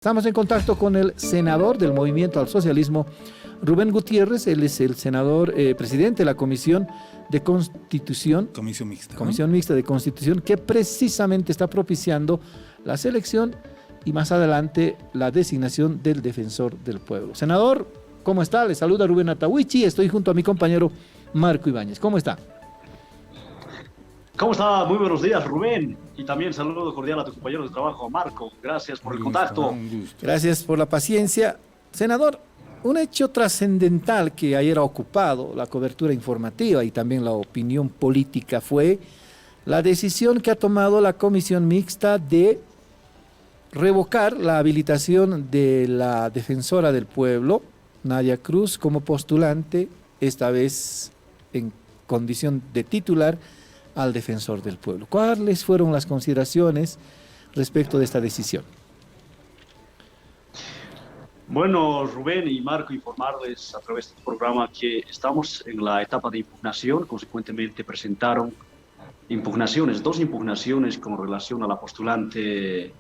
Estamos en contacto con el senador del Movimiento al Socialismo, Rubén Gutiérrez. Él es el senador presidente de la Comisión de Constitución, Comisión mixta, ¿no? Comisión Mixta de Constitución, que precisamente está propiciando la selección y más adelante la designación del defensor del pueblo. Senador, ¿cómo está? Le saluda Rubén Atahuichi. Estoy junto a mi compañero Marco Ibáñez. ¿Cómo está? ¿Cómo está? Muy buenos días, Rubén. Y también saludo cordial a tu compañero de trabajo, Marco. Gracias por el contacto. Un gusto. Gracias por la paciencia. Senador, un hecho trascendental que ayer ha ocupado la cobertura informativa y también la opinión política fue la decisión que ha tomado la Comisión Mixta de revocar la habilitación de la defensora del pueblo, Nadia Cruz, como postulante, esta vez en condición de titular, al defensor del pueblo. ¿Cuáles fueron las consideraciones respecto de esta decisión? Bueno, Rubén y Marco, informarles a través del programa que estamos en la etapa de impugnación. Consecuentemente presentaron dos impugnaciones con relación a la postulante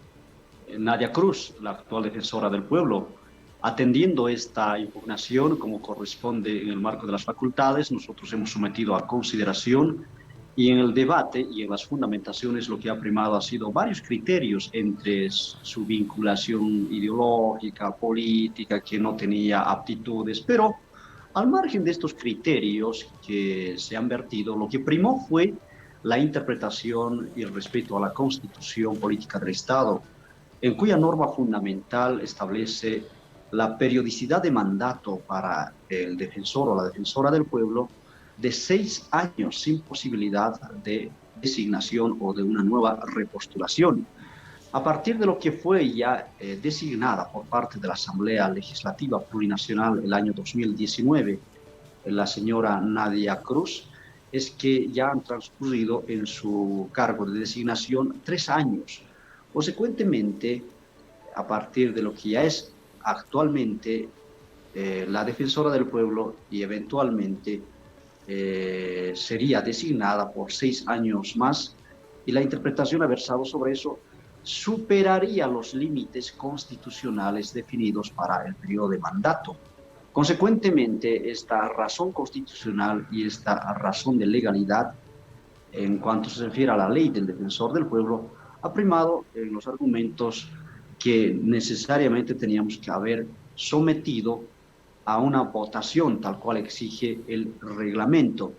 Nadia Cruz, la actual defensora del pueblo. Atendiendo esta impugnación, como corresponde en el marco de las facultades, nosotros hemos sometido a consideración. Y en el debate y en las fundamentaciones lo que ha primado ha sido varios criterios entre su vinculación ideológica, política, que no tenía aptitudes, pero al margen de estos criterios que se han vertido, lo que primó fue la interpretación y el respeto a la Constitución Política del Estado, en cuya norma fundamental establece la periodicidad de mandato para el defensor o la defensora del pueblo de 6 años sin posibilidad de designación o de una nueva repostulación. A partir de lo que fue ya designada por parte de la Asamblea Legislativa Plurinacional el año 2019, la señora Nadia Cruz, es que ya han transcurrido en su cargo de designación 3 años. Consecuentemente, a partir de lo que ya es actualmente la defensora del pueblo y eventualmente sería designada por 6 años más, y la interpretación ha versado sobre eso, superaría los límites constitucionales definidos para el periodo de mandato. Consecuentemente, esta razón constitucional y esta razón de legalidad, en cuanto se refiere a la ley del defensor del pueblo, ha primado en los argumentos que necesariamente teníamos que haber sometido a una votación tal cual exige el reglamento.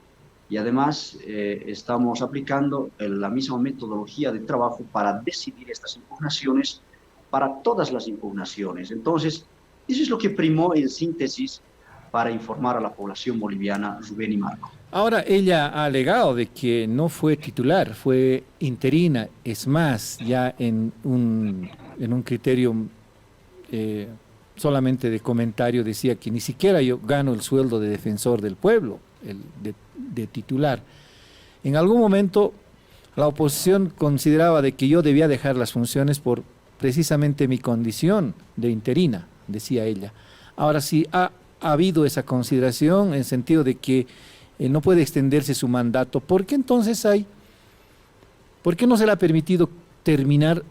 Y además estamos aplicando la misma metodología de trabajo para decidir estas impugnaciones, para todas las impugnaciones. Entonces, eso es lo que primó en síntesis para informar a la población boliviana, Rubén y Marco. Ahora, ella ha alegado de que no fue titular, fue interina. Es más, ya en un criterio solamente de comentario decía que ni siquiera yo gano el sueldo de defensor del pueblo, de titular. En algún momento la oposición consideraba de que yo debía dejar las funciones por precisamente mi condición de interina, decía ella. Ahora sí ha habido esa consideración en el sentido de que no puede extenderse su mandato. ¿Por qué entonces por qué no se le ha permitido terminar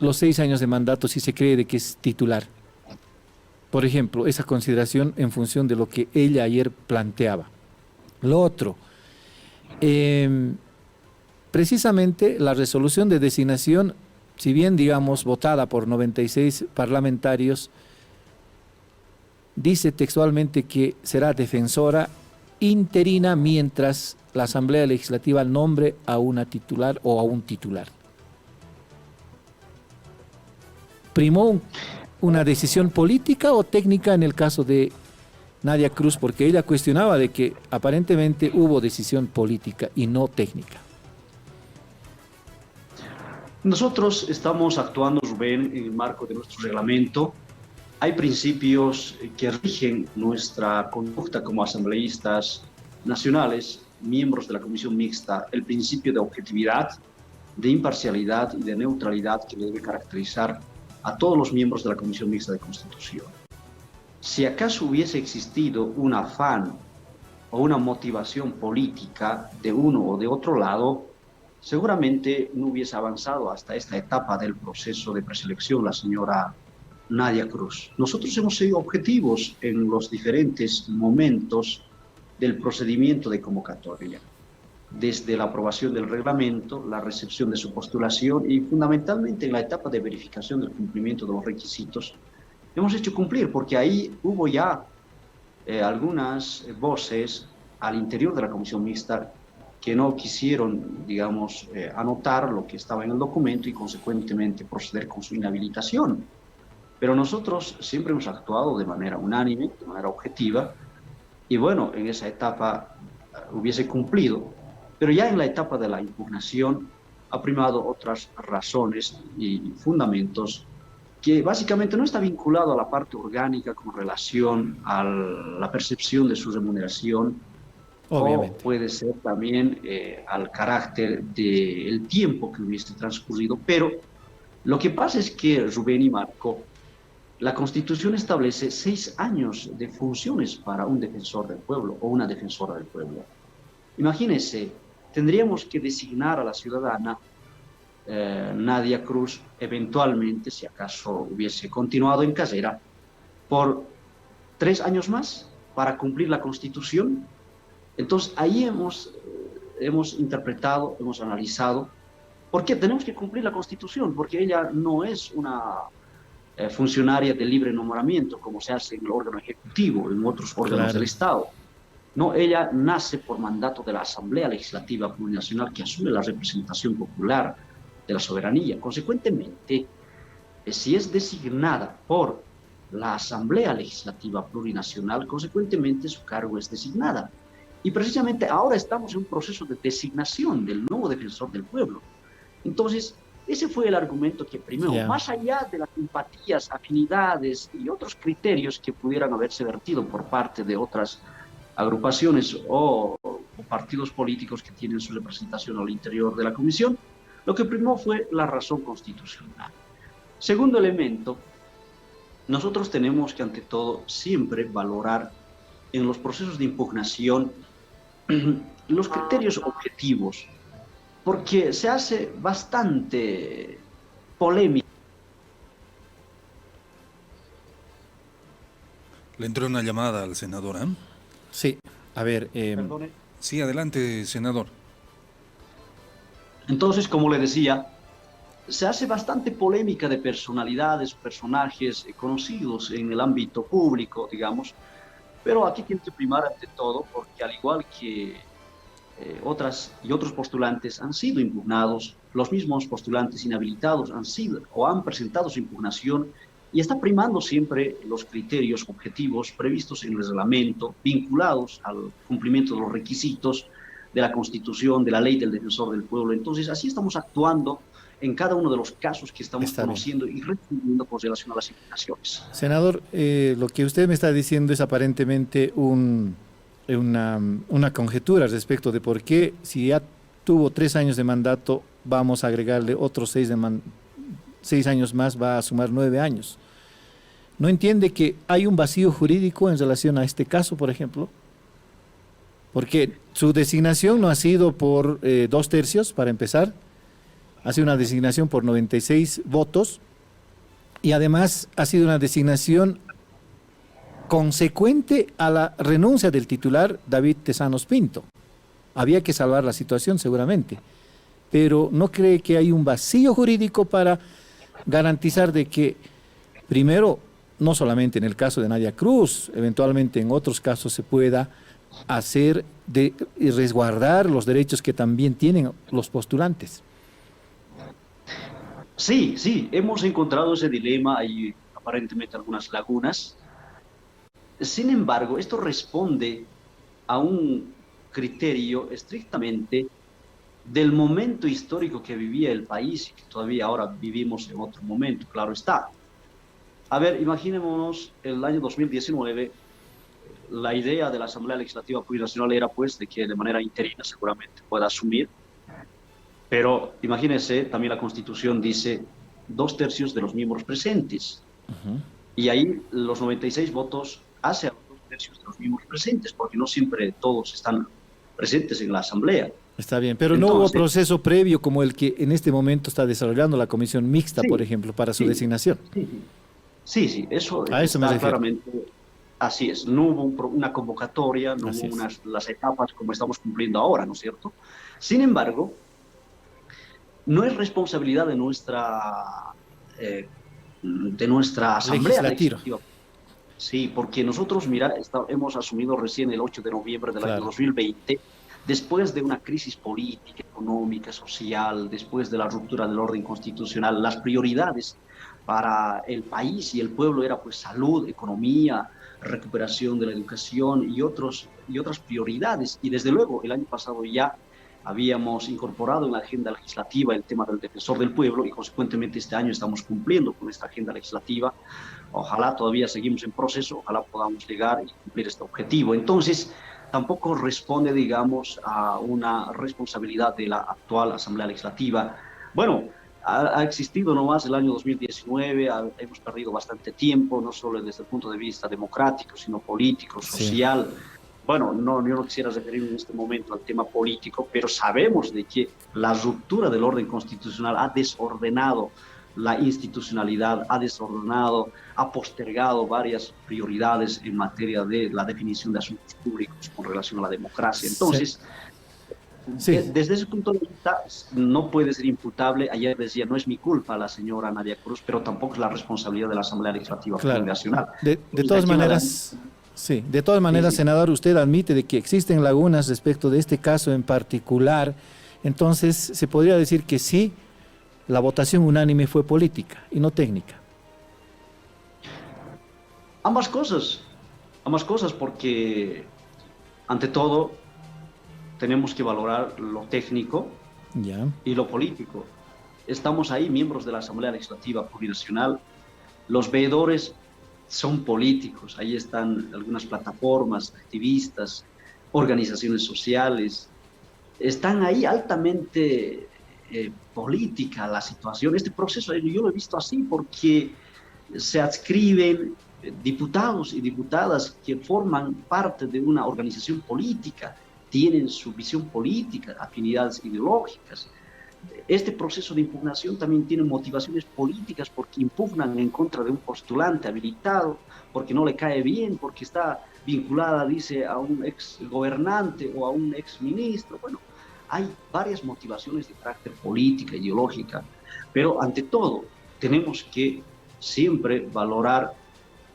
los 6 años de mandato si se cree de que es titular? Por ejemplo, esa consideración en función de lo que ella ayer planteaba. Lo otro, precisamente la resolución de designación, si bien digamos votada por 96 parlamentarios, dice textualmente que será defensora interina mientras la Asamblea Legislativa nombre a una titular o a un titular. Primó una decisión política o técnica en el caso de Nadia Cruz, porque ella cuestionaba de que aparentemente hubo decisión política y no técnica. Nosotros estamos actuando, Rubén, en el marco de nuestro reglamento. Hay principios que rigen nuestra conducta como asambleístas nacionales, miembros de la Comisión Mixta, el principio de objetividad, de imparcialidad y de neutralidad que debe caracterizar a todos los miembros de la Comisión Mixta de Constitución. Si acaso hubiese existido un afán o una motivación política de uno o de otro lado, seguramente no hubiese avanzado hasta esta etapa del proceso de preselección la señora Nadia Cruz. Nosotros hemos sido objetivos en los diferentes momentos del procedimiento de convocatoria, desde la aprobación del reglamento, la recepción de su postulación y fundamentalmente en la etapa de verificación del cumplimiento de los requisitos, hemos hecho cumplir, porque ahí hubo ya algunas voces al interior de la comisión mixta que no quisieron, digamos, anotar lo que estaba en el documento y consecuentemente proceder con su inhabilitación. Pero nosotros siempre hemos actuado de manera unánime, de manera objetiva, y bueno, en esa etapa hubiese cumplido, pero ya en la etapa de la impugnación ha primado otras razones y fundamentos que básicamente no está vinculado a la parte orgánica con relación a la percepción de su remuneración, Obviamente. o puede ser también al carácter del tiempo que hubiese transcurrido. Pero lo que pasa es que, Rubén y Marco, la Constitución establece 6 años de funciones para un defensor del pueblo o una defensora del pueblo. Imagínense, tendríamos que designar a la ciudadana Nadia Cruz, eventualmente, si acaso hubiese continuado en carrera, por 3 años más para cumplir la Constitución. Entonces, ahí hemos interpretado, hemos analizado, ¿por qué tenemos que cumplir la Constitución? Porque ella no es una funcionaria de libre nombramiento, como se hace en el órgano ejecutivo, en otros órganos del Estado. No, ella nace por mandato de la Asamblea Legislativa Plurinacional, que asume la representación popular de la soberanía. Consecuentemente, si es designada por la Asamblea Legislativa Plurinacional, consecuentemente su cargo es designada. Y precisamente ahora estamos en un proceso de designación del nuevo defensor del pueblo. Entonces, ese fue el argumento que primero, más allá de las simpatías, afinidades y otros criterios que pudieran haberse vertido por parte de otras agrupaciones o partidos políticos que tienen su representación al interior de la comisión, lo que primó fue la razón constitucional. Segundo elemento, nosotros tenemos que ante todo siempre valorar en los procesos de impugnación los criterios objetivos, porque se hace bastante polémica. Le entró una llamada al senador, ¿eh? Sí, a ver. Sí, adelante, senador. Entonces, como le decía, se hace bastante polémica de personalidades, personajes conocidos en el ámbito público, digamos, pero aquí tiene que primar ante todo, porque al igual que otros postulantes han sido impugnados, los mismos postulantes inhabilitados han sido o han presentado su impugnación, y está primando siempre los criterios objetivos previstos en el reglamento, vinculados al cumplimiento de los requisitos de la Constitución, de la ley del defensor del pueblo. Entonces, así estamos actuando en cada uno de los casos que estamos conociendo y respondiendo con relación a las impugnaciones. Senador, lo que usted me está diciendo es aparentemente una conjetura respecto de por qué, si ya tuvo 3 años de mandato, vamos a agregarle otros 6 años más, va a sumar 9 años. ¿No entiende que hay un vacío jurídico en relación a este caso, por ejemplo? Porque su designación no ha sido por 2/3, para empezar, ha sido una designación por 96 votos, y además ha sido una designación consecuente a la renuncia del titular David Tezanos Pinto. Había que salvar la situación seguramente, pero ¿no cree que hay un vacío jurídico para garantizar de que, primero, no solamente en el caso de Nadia Cruz, eventualmente en otros casos se pueda hacer y resguardar los derechos que también tienen los postulantes? Sí, hemos encontrado ese dilema y aparentemente algunas lagunas. Sin embargo, esto responde a un criterio estrictamente del momento histórico que vivía el país y que todavía ahora vivimos en otro momento, claro está. A ver, imaginémonos el año 2019, la idea de la Asamblea Legislativa Plurinacional era pues de que de manera interina seguramente pueda asumir, pero imagínense, también la Constitución dice 2/3 de los miembros presentes, y ahí los 96 votos hace a los 2/3 de los miembros presentes, porque no siempre todos están presentes en la Asamblea. Está bien, pero entonces, no hubo proceso previo como el que en este momento está desarrollando la comisión mixta, por ejemplo, para su designación. Sí, eso A eso me está refiero. claramente, así es. No hubo una convocatoria, no Así hubo es. las etapas como estamos cumpliendo ahora, ¿no es cierto? Sin embargo, no es responsabilidad de nuestra Asamblea Legislativo, Legislativa. Sí, porque nosotros, mira, hemos asumido recién el 8 de noviembre del año claro. 2020, después de una crisis política, económica, social, después de la ruptura del orden constitucional, las prioridades para el país y el pueblo era pues salud, economía, recuperación de la educación y otras prioridades. Y desde luego, el año pasado ya habíamos incorporado en la agenda legislativa el tema del defensor del pueblo y consecuentemente este año estamos cumpliendo con esta agenda legislativa. Ojalá todavía seguimos en proceso, ojalá podamos llegar y cumplir este objetivo. Entonces, tampoco responde, digamos, a una responsabilidad de la actual Asamblea Legislativa. Bueno, ha existido nomás el año 2019, hemos perdido bastante tiempo, no solo desde el punto de vista democrático, sino político, Sí, social. Bueno, no, yo no quisiera referirme en este momento al tema político, pero sabemos de que la ruptura del orden constitucional ha desordenado la institucionalidad, ha desordenado, ha postergado varias prioridades en materia de la definición de asuntos públicos con relación a la democracia. sí, Entonces, sí, desde ese punto de vista, no puede ser imputable. Ayer decía, no es mi culpa la señora Nadia Cruz, pero tampoco es la responsabilidad de la Asamblea Legislativa claro. Plurinacional. De Entonces, de todas aquí en adelante, maneras, sí, de todas sí, maneras, sí. senador, usted admite de que existen lagunas respecto de este caso en particular. Entonces, se podría decir que sí, la votación unánime fue política y no técnica. Ambas ambas cosas, porque ante todo tenemos que valorar lo técnico Ya, y lo político. Estamos ahí, miembros de la Asamblea Legislativa Plurinacional. Los veedores son políticos. Ahí están algunas plataformas, activistas, organizaciones sociales. Están ahí altamente política la situación. Este proceso yo lo he visto así porque se adscriben diputados y diputadas que forman parte de una organización política, tienen su visión política, afinidades ideológicas. Este proceso de impugnación también tiene motivaciones políticas porque impugnan en contra de un postulante habilitado, porque no le cae bien, porque está vinculada, dice, a un ex gobernante o a un ex ministro. Bueno, hay varias motivaciones de carácter política, ideológica, pero ante todo tenemos que siempre valorar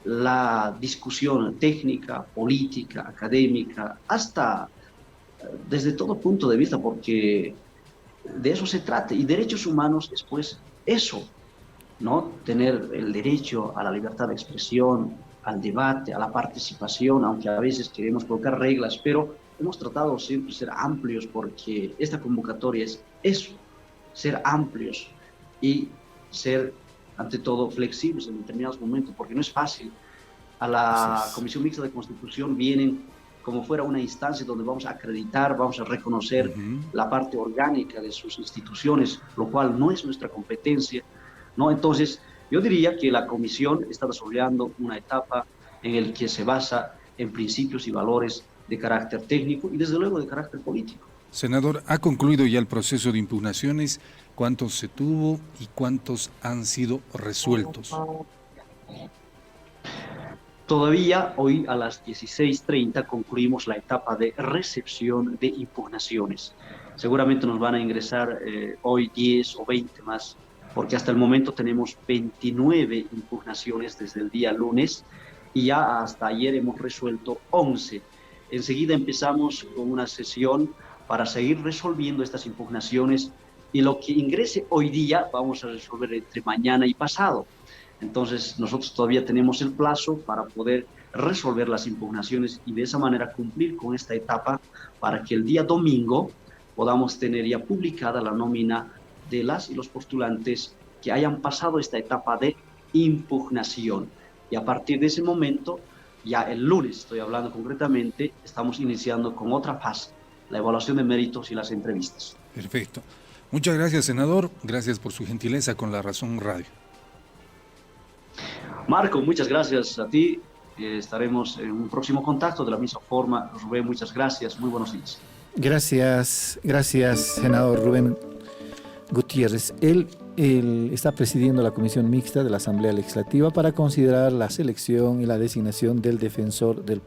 la discusión técnica, política, académica, hasta desde todo punto de vista, porque de eso se trata. Y derechos humanos es pues eso, ¿no? Tener el derecho a la libertad de expresión, al debate, a la participación, aunque a veces queremos colocar reglas, pero hemos tratado siempre de ser amplios porque esta convocatoria es eso, ser amplios y ser, ante todo, flexibles en determinados momentos, porque no es fácil. A así la es. Comisión Mixta de Constitución vienen como fuera una instancia donde vamos a acreditar, vamos a reconocer Ujú. la parte orgánica de sus instituciones, lo cual no es nuestra competencia, ¿no? Entonces, yo diría que la comisión está desarrollando una etapa en la que se basa en principios y valores de carácter técnico y desde luego de carácter político. Senador, ¿ha concluido ya el proceso de impugnaciones? ¿Cuántos se tuvo y cuántos han sido resueltos? Todavía hoy a las 16:30 concluimos la etapa de recepción de impugnaciones. Seguramente nos van a ingresar hoy 10 o 20 más, porque hasta el momento tenemos 29 impugnaciones desde el día lunes y ya hasta ayer hemos resuelto 11. Enseguida empezamos con una sesión para seguir resolviendo estas impugnaciones y lo que ingrese hoy día vamos a resolver entre mañana y pasado. Entonces, nosotros todavía tenemos el plazo para poder resolver las impugnaciones y de esa manera cumplir con esta etapa para que el día domingo podamos tener ya publicada la nómina de las y los postulantes que hayan pasado esta etapa de impugnación. Y a partir de ese momento, ya el lunes, estoy hablando concretamente, estamos iniciando con otra fase, la evaluación de méritos y las entrevistas. Perfecto. Muchas gracias, senador. Gracias por su gentileza con La Razón Radio. Marco, muchas gracias a ti. Estaremos en un próximo contacto de la misma forma. Rubén, muchas gracias. Muy buenos días. Gracias, gracias, senador Rubén Gutiérrez. Él él está presidiendo la comisión mixta de la Asamblea Legislativa para considerar la selección y la designación del defensor del pueblo.